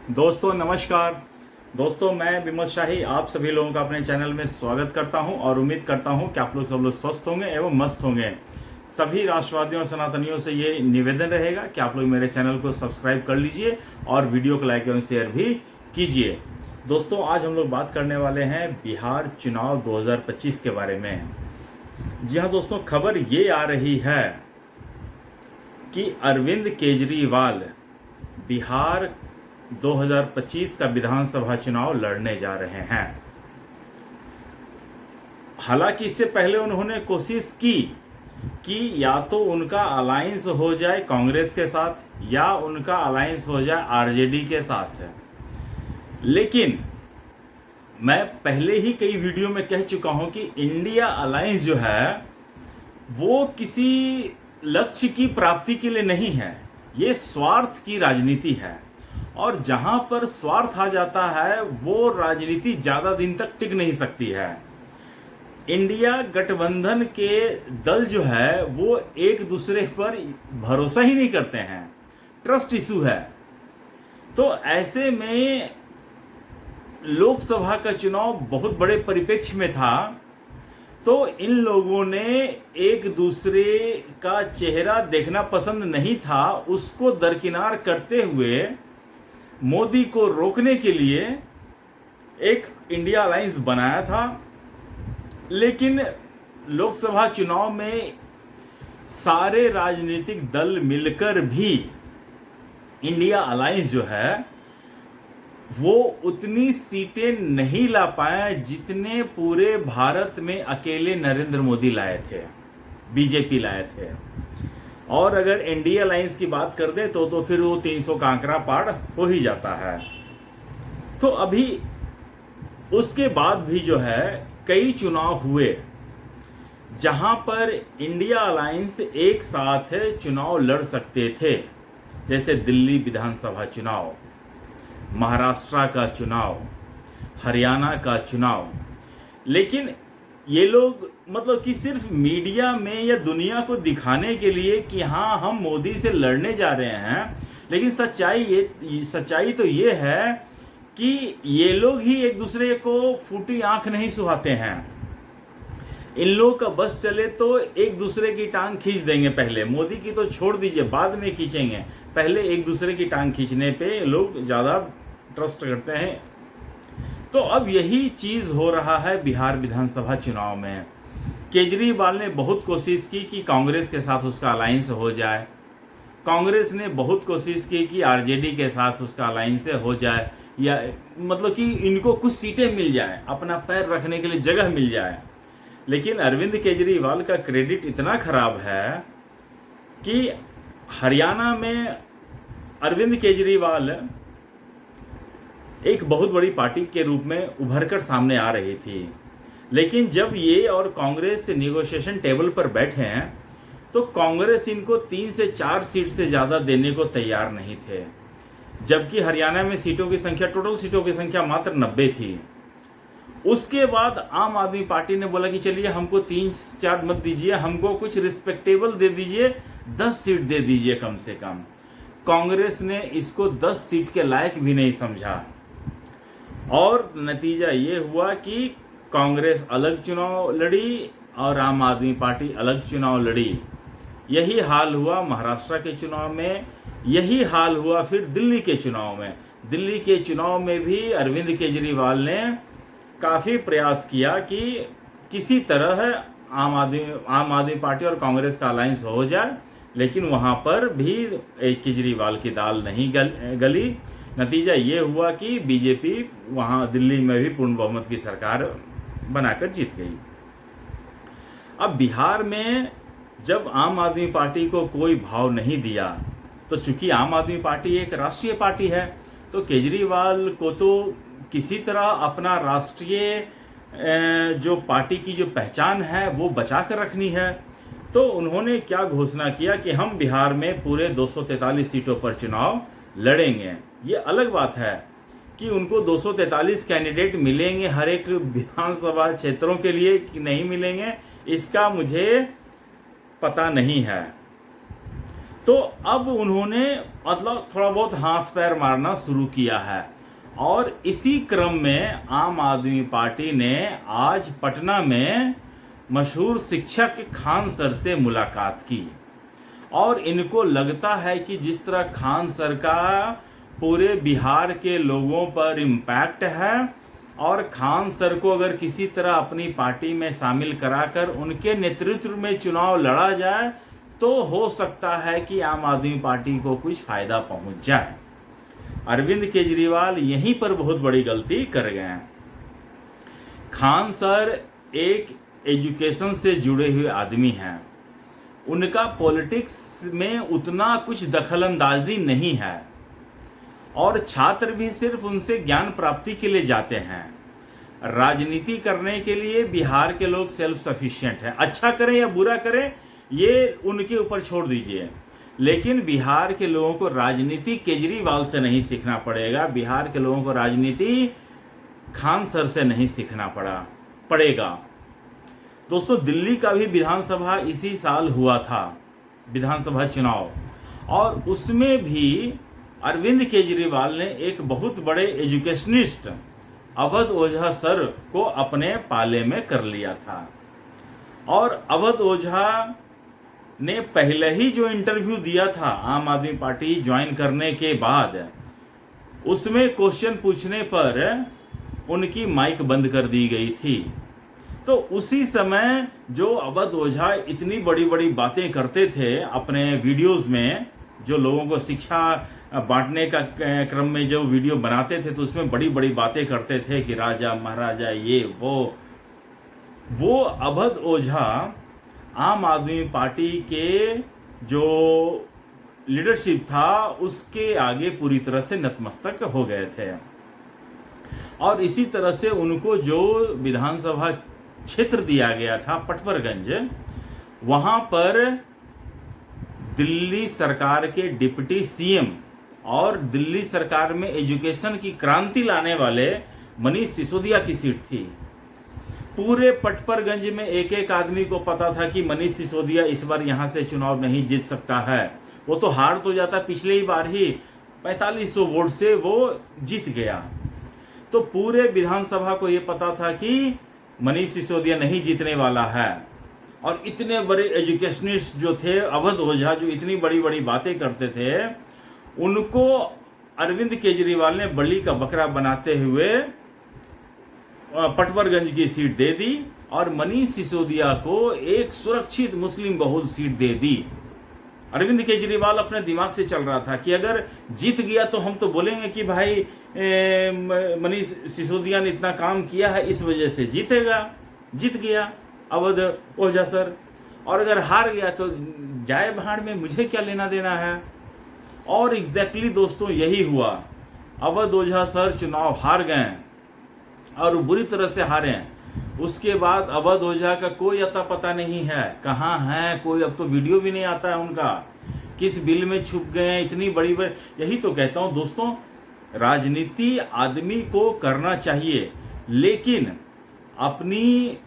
दोस्तों नमस्कार। दोस्तों मैं विमल शाही आप सभी लोगों का अपने चैनल में स्वागत करता हूं और उम्मीद करता हूं कि आप लोग सब लोग स्वस्थ होंगे एवं मस्त होंगे। सभी राष्ट्रवादियों और सनातनियों से ये निवेदन रहेगा कि आप लोग मेरे चैनल को सब्सक्राइब कर लीजिए और वीडियो को लाइक एवं शेयर भी कीजिए। दोस्तों आज हम लोग बात करने वाले हैं बिहार चुनाव 2025 के बारे में। जी हाँ दोस्तों, खबर ये आ रही है कि अरविंद केजरीवाल बिहार 2025 का विधानसभा चुनाव लड़ने जा रहे हैं। हालांकि इससे पहले उन्होंने कोशिश की कि या तो उनका अलायंस हो जाए कांग्रेस के साथ या उनका अलायंस हो जाए आरजेडी के साथ। लेकिन मैं पहले ही कई वीडियो में कह चुका हूं कि इंडिया अलायंस जो है वो किसी लक्ष्य की प्राप्ति के लिए नहीं है, ये स्वार्थ की राजनीति है। और जहां पर स्वार्थ आ जाता है वो राजनीति ज्यादा दिन तक टिक नहीं सकती है। इंडिया गठबंधन के दल जो है वो एक दूसरे पर भरोसा ही नहीं करते हैं, ट्रस्ट इशू है। तो ऐसे में लोकसभा का चुनाव बहुत बड़े परिप्रेक्ष्य में था, तो इन लोगों ने एक दूसरे का चेहरा देखना पसंद नहीं था, उसको दरकिनार करते हुए मोदी को रोकने के लिए एक इंडिया अलायंस बनाया था। लेकिन लोकसभा चुनाव में सारे राजनीतिक दल मिलकर भी इंडिया अलायंस जो है वो उतनी सीटें नहीं ला पाए जितने पूरे भारत में अकेले नरेंद्र मोदी लाए थे, बीजेपी लाए थे। और अगर एनडीए अलायंस की बात कर दें तो फिर वो 300 का आंकड़ा पार हो ही जाता है। तो अभी उसके बाद भी जो है कई चुनाव हुए जहां पर इंडिया अलायंस एक साथ चुनाव लड़ सकते थे, जैसे दिल्ली विधानसभा चुनाव, महाराष्ट्र का चुनाव, हरियाणा का चुनाव। लेकिन ये लोग मतलब कि सिर्फ मीडिया में या दुनिया को दिखाने के लिए कि हाँ हम मोदी से लड़ने जा रहे हैं, लेकिन सच्चाई तो ये है कि ये लोग ही एक दूसरे को फूटी आंख नहीं सुहाते हैं। इन लोगों का बस चले तो एक दूसरे की टांग खींच देंगे। पहले मोदी की तो छोड़ दीजिए, बाद में खींचेंगे, पहले एक दूसरे की टांग खींचने पे लोग ज्यादा ट्रस्ट करते हैं। तो अब यही चीज हो रहा है बिहार विधानसभा चुनाव में। केजरीवाल ने बहुत कोशिश की कि कांग्रेस के साथ उसका अलायंस हो जाए, कांग्रेस ने बहुत कोशिश की कि आरजेडी के साथ उसका अलायंस हो जाए, या मतलब कि इनको कुछ सीटें मिल जाए, अपना पैर रखने के लिए जगह मिल जाए। लेकिन अरविंद केजरीवाल का क्रेडिट इतना खराब है कि हरियाणा में अरविंद केजरीवाल एक बहुत बड़ी पार्टी के रूप में उभरकर सामने आ रही थी। लेकिन जब ये और कांग्रेस निगोशिएशन टेबल पर बैठे हैं तो कांग्रेस इनको 3 से 4 सीट से ज्यादा देने को तैयार नहीं थे, जबकि हरियाणा में सीटों की संख्या, टोटल सीटों की संख्या मात्र 90 थी। उसके बाद आम आदमी पार्टी ने बोला कि चलिए हमको 3-4 मत दीजिए, हमको कुछ रिस्पेक्टेबल दे दीजिए, 10 सीट दे दीजिए कम से कम। कांग्रेस ने इसको 10 सीट के लायक भी नहीं समझा और नतीजा ये हुआ कि कांग्रेस अलग चुनाव लड़ी और आम आदमी पार्टी अलग चुनाव लड़ी। यही हाल हुआ महाराष्ट्र के चुनाव में, यही हाल हुआ फिर दिल्ली के चुनाव में। दिल्ली के चुनाव में भी अरविंद केजरीवाल ने काफी प्रयास किया कि किसी तरह आम आदमी पार्टी और कांग्रेस का अलायंस हो जाए, लेकिन वहां पर भी केजरीवाल की दाल नहीं गली। नतीजा ये हुआ कि बीजेपी वहां दिल्ली में भी पूर्ण बहुमत की सरकार बनाकर जीत गई। अब बिहार में जब आम आदमी पार्टी को कोई भाव नहीं दिया, तो चूंकि आम आदमी पार्टी एक राष्ट्रीय पार्टी है, तो केजरीवाल को तो किसी तरह अपना राष्ट्रीय जो पार्टी की जो पहचान है वो बचा कर रखनी है। तो उन्होंने क्या घोषणा किया कि हम बिहार में पूरे 243 सीटों पर चुनाव लड़ेंगे। ये अलग बात है कि उनको 243 कैंडिडेट मिलेंगे हर एक विधानसभा क्षेत्रों के लिए कि नहीं मिलेंगे, इसका मुझे पता नहीं है। तो अब उन्होंने मतलब थोड़ा बहुत हाथ पैर मारना शुरू किया है। और इसी क्रम में आम आदमी पार्टी ने आज पटना में मशहूर शिक्षक खान सर से मुलाकात की। और इनको लगता है कि जिस तरह खान सर का पूरे बिहार के लोगों पर इम्पैक्ट है और खान सर को अगर किसी तरह अपनी पार्टी में शामिल कराकर उनके नेतृत्व में चुनाव लड़ा जाए तो हो सकता है कि आम आदमी पार्टी को कुछ फायदा पहुंच जाए। अरविंद केजरीवाल यहीं पर बहुत बड़ी गलती कर गए हैं। खान सर एक एजुकेशन से जुड़े हुए आदमी हैं, उनका पॉलिटिक्स में उतना कुछ दखलंदाजी नहीं है और छात्र भी सिर्फ उनसे ज्ञान प्राप्ति के लिए जाते हैं। राजनीति करने के लिए बिहार के लोग सेल्फ सफिशिएंट हैं। अच्छा करें या बुरा करें ये उनके ऊपर छोड़ दीजिए, लेकिन बिहार के लोगों को राजनीति केजरीवाल से नहीं सीखना पड़ेगा। बिहार के लोगों को राजनीति खान सर से नहीं सीखना पड़ेगा। दोस्तों, दिल्ली का भी विधानसभा इसी साल हुआ था, विधानसभा चुनाव, और उसमें भी अरविंद केजरीवाल ने एक बहुत बड़े एजुकेशनिस्ट अवध ओझा सर को अपने पाले में कर लिया था। और अवध ओझा ने पहले ही जो इंटरव्यू दिया था आम आदमी पार्टी ज्वाइन करने के बाद, उसमें क्वेश्चन पूछने पर उनकी माइक बंद कर दी गई थी। तो उसी समय जो अवध ओझा इतनी बड़ी बड़ी बातें करते थे अपने वीडियोस में, जो लोगों को शिक्षा बांटने का क्रम में जो वीडियो बनाते थे तो उसमें बड़ी बड़ी बातें करते थे कि राजा महाराजा ये वो अवध ओझा आम आदमी पार्टी के जो लीडरशिप था उसके आगे पूरी तरह से नतमस्तक हो गए थे। और इसी तरह से उनको जो विधानसभा क्षेत्र दिया गया था पटपरगंज, वहां पर दिल्ली सरकार के डिप्टी सीएम और दिल्ली सरकार में एजुकेशन की क्रांति लाने वाले मनीष सिसोदिया की सीट थी। पूरे पटपरगंज में एक एक आदमी को पता था कि मनीष सिसोदिया इस बार यहां से चुनाव नहीं जीत सकता है। वो तो हार तो जाता, पिछले ही बार ही 4500 वोट से वो जीत गया। तो पूरे विधानसभा को ये पता था कि मनीष सिसोदिया नहीं जीतने वाला है। और इतने बड़े एजुकेशनिस्ट जो थे, अवध ओझा, जो इतनी बड़ी बड़ी बातें करते थे, उनको अरविंद केजरीवाल ने बलि का बकरा बनाते हुए पटपरगंज की सीट दे दी और मनीष सिसोदिया को एक सुरक्षित मुस्लिम बहुल सीट दे दी। अरविंद केजरीवाल अपने दिमाग से चल रहा था कि अगर जीत गया तो हम तो बोलेंगे कि भाई मनीष सिसोदिया ने इतना काम किया है, इस वजह से जीत गया अवध ओझा सर। और अगर हार गया तो जाए भाड़ में, मुझे क्या लेना देना है। और एग्जैक्टली दोस्तों यही हुआ। अवध ओझा सर चुनाव हार गए और बुरी तरह से हारे। उसके बाद अवध ओझा का कोई अता पता नहीं है, कहाँ है कोई। अब तो वीडियो भी नहीं आता है उनका, किस बिल में छुप गए हैं। इतनी बड़ी यही तो कहता हूं दोस्तों, राजनीति आदमी को करना चाहिए, लेकिन अपनी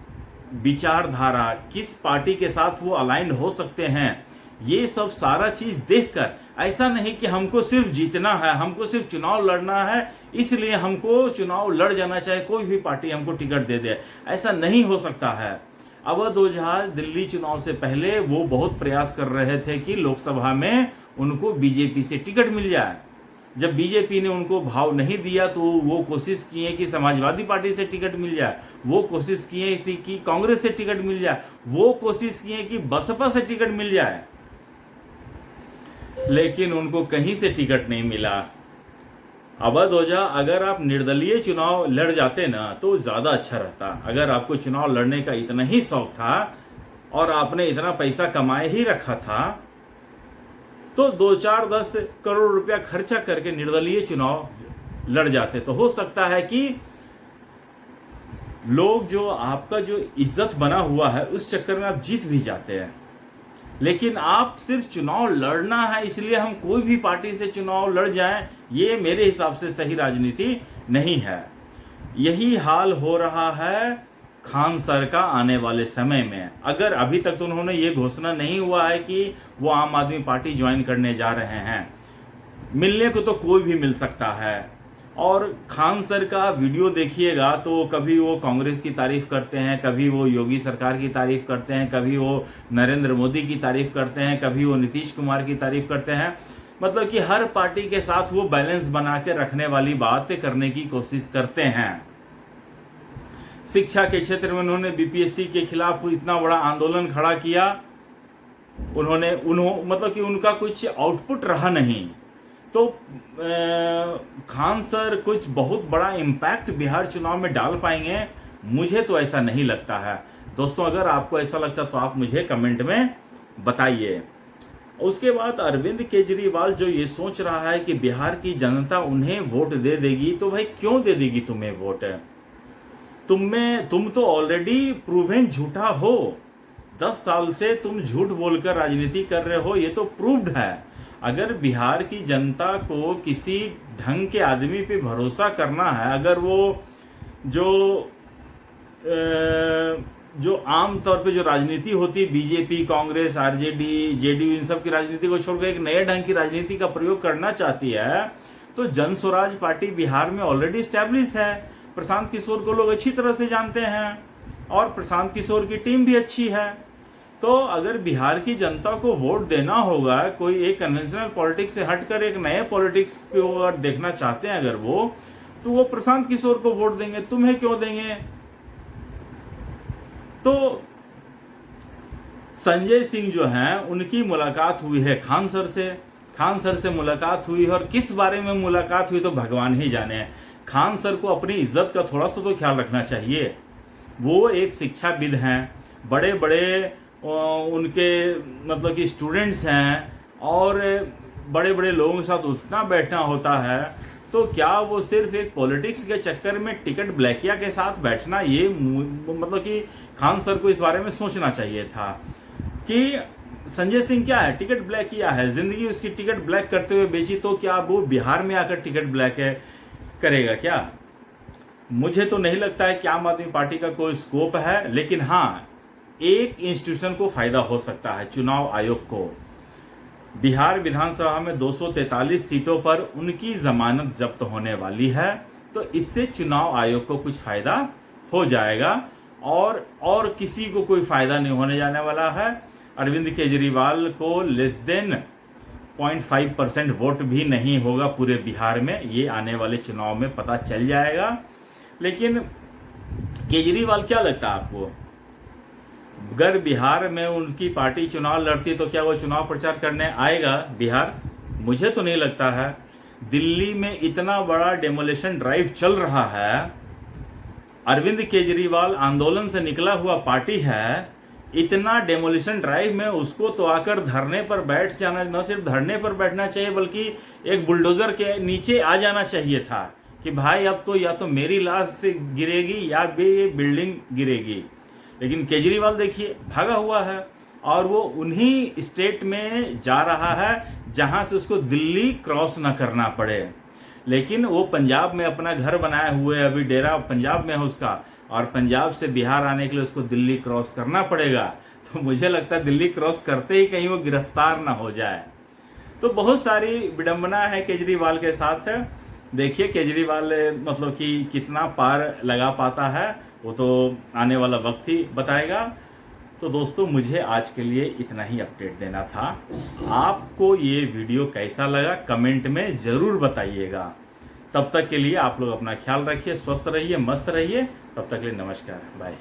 विचारधारा, किस पार्टी के साथ वो अलाइन हो सकते हैं, ये सब सारा चीज देखकर, ऐसा नहीं कि हमको सिर्फ जीतना है, हमको सिर्फ चुनाव लड़ना है, इसलिए हमको चुनाव लड़ जाना चाहिए, कोई भी पार्टी हमको टिकट दे दे, ऐसा नहीं हो सकता है। अवध ओझा दिल्ली चुनाव से पहले वो बहुत प्रयास कर रहे थे कि लोकसभा में उनको बीजेपी से टिकट मिल जाए। जब बीजेपी ने उनको भाव नहीं दिया तो वो कोशिश किए कि समाजवादी पार्टी से टिकट मिल जाए, वो कोशिश किए थी कि कांग्रेस से टिकट मिल जाए, वो कोशिश किए कि बसपा से टिकट मिल जाए, लेकिन उनको कहीं से टिकट नहीं मिला। अवध ओझा, अगर आप निर्दलीय चुनाव लड़ जाते ना तो ज्यादा अच्छा रहता। अगर आपको चुनाव लड़ने का इतना ही शौक था और आपने इतना पैसा कमाए ही रखा था, तो 2-4-10 करोड़ रुपया खर्चा करके निर्दलीय चुनाव लड़ जाते, तो हो सकता है कि लोग जो आपका जो इज्जत बना हुआ है उस चक्कर में आप जीत भी जाते हैं। लेकिन आप सिर्फ चुनाव लड़ना है इसलिए हम कोई भी पार्टी से चुनाव लड़ जाएं, ये मेरे हिसाब से सही राजनीति नहीं है। यही हाल हो रहा है खान सर का आने वाले समय में। अगर अभी तक तो उन्होंने ये घोषणा नहीं हुआ है कि वो आम आदमी पार्टी ज्वाइन करने जा रहे हैं, मिलने को तो कोई भी मिल सकता है। और खान सर का वीडियो देखिएगा तो कभी वो कांग्रेस की तारीफ करते हैं, कभी वो योगी सरकार की तारीफ करते हैं, कभी वो नरेंद्र मोदी की तारीफ करते हैं, कभी वो नीतीश कुमार की तारीफ करते हैं। मतलब कि हर पार्टी के साथ वो बैलेंस बना के रखने वाली बातें करने की कोशिश करते हैं। शिक्षा के क्षेत्र में उन्होंने बीपीएससी के खिलाफ इतना बड़ा आंदोलन खड़ा किया, मतलब कि उनका कुछ आउटपुट रहा नहीं। तो खान सर कुछ बहुत बड़ा इम्पैक्ट बिहार चुनाव में डाल पाएंगे, मुझे तो ऐसा नहीं लगता है। दोस्तों, अगर आपको ऐसा लगता तो आप मुझे कमेंट में बताइए। उसके बाद अरविंद केजरीवाल जो ये सोच रहा है कि बिहार की जनता उन्हें वोट दे देगी, तो भाई क्यों दे देगी तुम्हें वोट? तुम तो ऑलरेडी प्रूवन झूठा हो। 10 साल से तुम झूठ बोलकर राजनीति कर रहे हो, ये तो प्रूव्ड है। अगर बिहार की जनता को किसी ढंग के आदमी पे भरोसा करना है, अगर वो जो आम तौर पे जो राजनीति होती है, बीजेपी, कांग्रेस, आरजेडी, जेडीयू, इन सब की राजनीति को छोड़कर एक नए ढंग की राजनीति का प्रयोग करना चाहती है, तो जन स्वराज पार्टी बिहार में ऑलरेडी स्टैब्लिश है। प्रशांत किशोर को लोग अच्छी तरह से जानते हैं और प्रशांत किशोर की टीम भी अच्छी है। तो अगर बिहार की जनता को वोट देना होगा, कोई एक कन्वेंशनल पॉलिटिक्स से हटकर एक नए पॉलिटिक्स की ओर देखना चाहते हैं अगर वो, तो वो प्रशांत किशोर को वोट देंगे, तुम्हें क्यों देंगे? तो संजय सिंह जो हैं, उनकी मुलाकात हुई है खान सर से मुलाकात हुई है, और किस बारे में मुलाकात हुई तो भगवान ही जाने। खान सर को अपनी इज्जत का थोड़ा सा तो ख्याल रखना चाहिए। वो एक शिक्षाविद हैं, बड़े बड़े उनके मतलब कि स्टूडेंट्स हैं, और बड़े बड़े लोगों के साथ उठना बैठना होता है। तो क्या वो सिर्फ एक पॉलिटिक्स के चक्कर में टिकट ब्लैकिया के साथ बैठना, ये मतलब कि खान सर को इस बारे में सोचना चाहिए था कि संजय सिंह क्या है, टिकट ब्लैक किया है, जिंदगी उसकी टिकट ब्लैक करते हुए बेची, तो क्या वो बिहार में आकर टिकट ब्लैक करेगा क्या? मुझे तो नहीं लगता है कि आम आदमी पार्टी का कोई स्कोप है। लेकिन हाँ, एक इंस्टीट्यूशन को फायदा हो सकता है, चुनाव आयोग को। बिहार विधानसभा में 243 सीटों पर उनकी जमानत जब्त होने वाली है, तो इससे चुनाव आयोग को कुछ फायदा हो जाएगा और किसी को कोई फायदा नहीं होने जाने वाला है। अरविंद केजरीवाल को लेस देन 0.5% वोट भी नहीं होगा पूरे बिहार में, ये आने वाले चुनाव में पता चल जाएगा। लेकिन केजरीवाल क्या लगता है आपको, अगर बिहार में उनकी पार्टी चुनाव लड़ती तो क्या वो चुनाव प्रचार करने आएगा बिहार? मुझे तो नहीं लगता है। दिल्ली में इतना बड़ा डेमोलिशन ड्राइव चल रहा है, अरविंद केजरीवाल आंदोलन से निकला हुआ पार्टी है, इतना डेमोलिशन ड्राइव में उसको तो आकर धरने पर बैठ जाना, न सिर्फ धरने पर बैठना चाहिए बल्कि एक बुलडोजर के नीचे आ जाना चाहिए था कि भाई अब तो या तो मेरी लाश से गिरेगी या ये बिल्डिंग गिरेगी। लेकिन केजरीवाल देखिए भागा हुआ है, और वो उन्हीं स्टेट में जा रहा है जहां से उसको दिल्ली क्रॉस ना करना पड़े। लेकिन वो पंजाब में अपना घर बनाए हुए, अभी डेरा पंजाब में है उसका, और पंजाब से बिहार आने के लिए उसको दिल्ली क्रॉस करना पड़ेगा। तो मुझे लगता है दिल्ली क्रॉस करते ही कहीं वो गिरफ्तार ना हो जाए। तो बहुत सारी विडंबना है केजरीवाल के साथ। देखिए केजरीवाल मतलब कि कितना पार लगा पाता है, वो तो आने वाला वक्त ही बताएगा। तो दोस्तों, मुझे आज के लिए इतना ही अपडेट देना था। आपको ये वीडियो कैसा लगा कमेंट में ज़रूर बताइएगा। तब तक के लिए आप लोग अपना ख्याल रखिए, स्वस्थ रहिए, मस्त रहिए। तब तक के लिए नमस्कार, बाय।